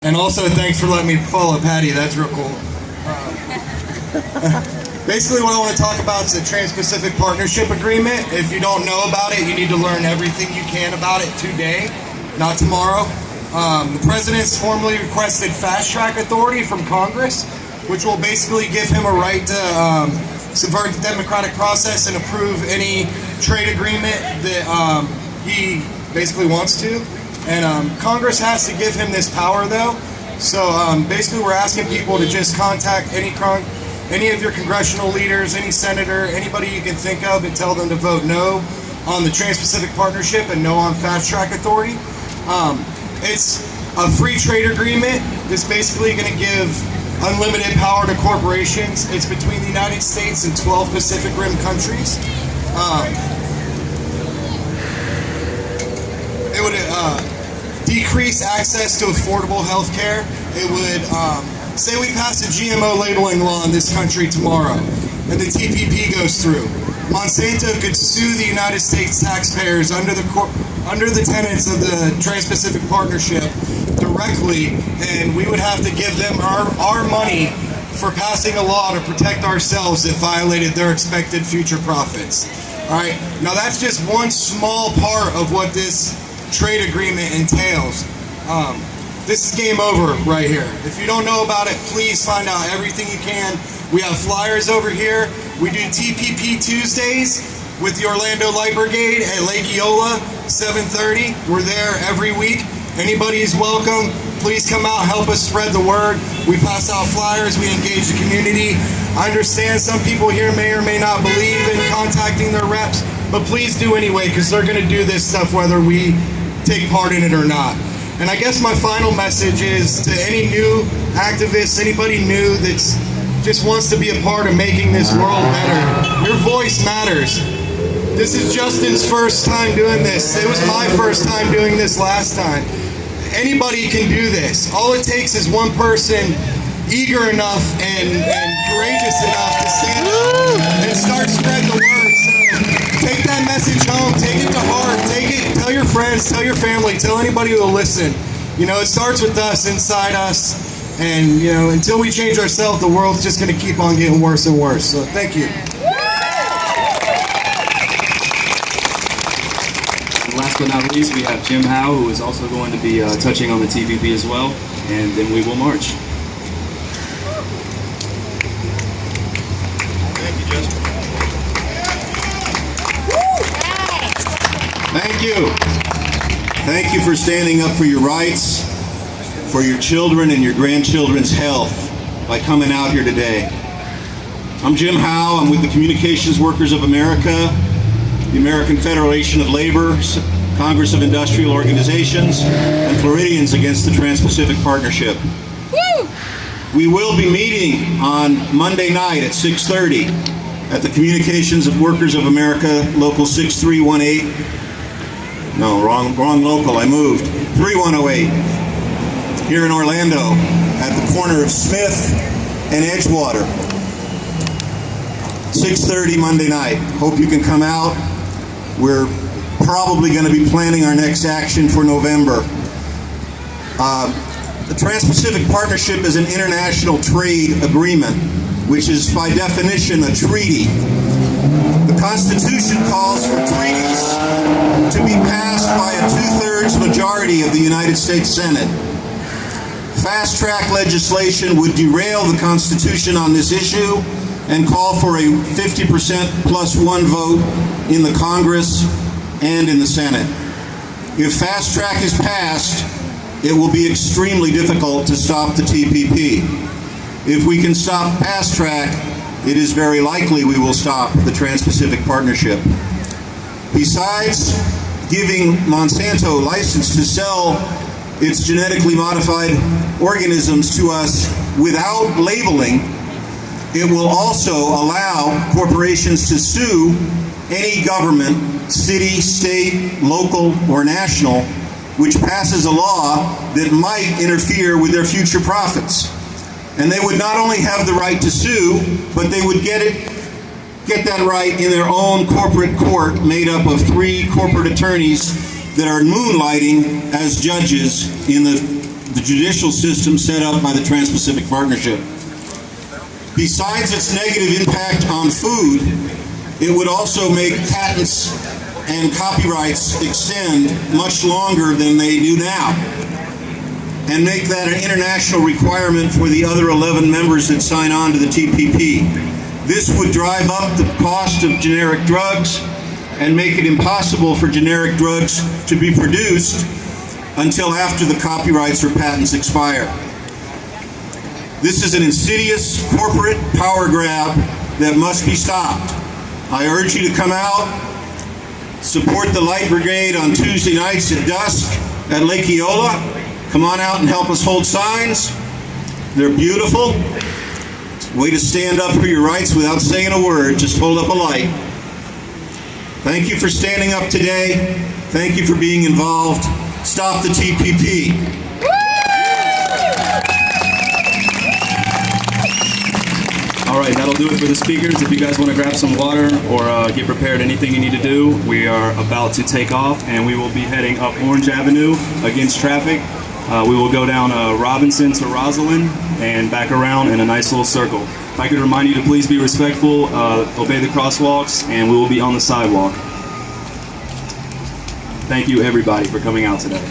And also, thanks for letting me follow Patty. That's real cool. Basically, what I want to talk about is the Trans-Pacific Partnership Agreement. If you don't know about it, you need to learn everything you can about it today, not tomorrow. The President's formally requested fast-track authority from Congress, which will basically give him a right to subvert the democratic process and approve any trade agreement that he basically wants to. And Congress has to give him this power, though. So basically, we're asking people to just contact any of your congressional leaders, any senator, anybody you can think of, and tell them to vote no on the Trans-Pacific Partnership and no on fast-track authority. It's a free trade agreement that's basically going to give unlimited power to corporations. It's between the United States and 12 Pacific Rim countries. It would decrease access to affordable health care. It would, say we pass a GMO labeling law in this country tomorrow, and the TPP goes through. Monsanto could sue the United States taxpayers under the tenets of the Trans-Pacific Partnership directly, and we would have to give them our money for passing a law to protect ourselves that violated their expected future profits. All right, now that's just one small part of what this trade agreement entails. This is game over right here. If you don't know about it, please find out everything you can. We have flyers over here. We do TPP Tuesdays with the Orlando Light Brigade at Lake Eola, 7:30. We're there every week. Anybody is welcome. Please come out, help us spread the word. We pass out flyers, we engage the community. I understand some people here may or may not believe in contacting their reps, but please do anyway, because they're going to do this stuff whether we take part in it or not. And I guess my final message is to any new activists, anybody new that's just wants to be a part of making this world better. Your voice matters. This is Justin's first time doing this. It was my first time doing this last time. Anybody can do this. All it takes is one person eager enough and courageous enough to stand up and start spreading the word. So take that message home, take it to heart, tell your friends, tell your family, tell anybody who will listen. You know, it starts with us, inside us, and you know, until we change ourselves, the world's just going to keep on getting worse and worse. So thank you. And last but not least, we have Jim Howe, who is also going to be touching on the TPP as well, and then we will march. Thank you, Justin. Thank you. Thank you for standing up for your rights, for your children and your grandchildren's health by coming out here today. I'm Jim Howe. I'm with the Communications Workers of America, the American Federation of Labor, Congress of Industrial Organizations, and Floridians Against the Trans-Pacific Partnership. Woo! We will be meeting on Monday night at 6:30 at the Communications Workers of America, Local 6318. No, wrong local, I moved. 3108. Here in Orlando, at the corner of Smith and Edgewater. 6:30 Monday night. Hope you can come out. We're probably going to be planning our next action for November. The Trans-Pacific Partnership is an international trade agreement, which is by definition a treaty. The Constitution calls for treaties to be passed by a 2/3 majority of the United States Senate. Fast-track legislation would derail the Constitution on this issue and call for a 50% plus one vote in the Congress and in the Senate. If fast-track is passed, it will be extremely difficult to stop the TPP. If we can stop fast-track, it is very likely we will stop the Trans-Pacific Partnership. Besides giving Monsanto license to sell its genetically modified organisms to us without labeling, it will also allow corporations to sue any government, city, state, local, or national, which passes a law that might interfere with their future profits. And they would not only have the right to sue, but they would get that right in their own corporate court made up of 3 corporate attorneys that are moonlighting as judges in the the judicial system set up by the Trans-Pacific Partnership. Besides its negative impact on food, it would also make patents and copyrights extend much longer than they do now, and make that an international requirement for the other 11 members that sign on to the TPP. This would drive up the cost of generic drugs and make it impossible for generic drugs to be produced until after the copyrights or patents expire. This is an insidious corporate power grab that must be stopped. I urge you to come out, support the Light Brigade on Tuesday nights at dusk at Lake Eola. Come on out and help us hold signs. They're beautiful. Way to stand up for your rights without saying a word. Just hold up a light. Thank you for standing up today. Thank you for being involved. Stop the TPP. All right, that'll do it for the speakers. If you guys want to grab some water or get prepared, anything you need to do, we are about to take off, and we will be heading up Orange Avenue against traffic. We will go down Robinson to Rosalind and back around in a nice little circle. If I could remind you to please be respectful, obey the crosswalks, and we will be on the sidewalk. Thank you, everybody, for coming out today.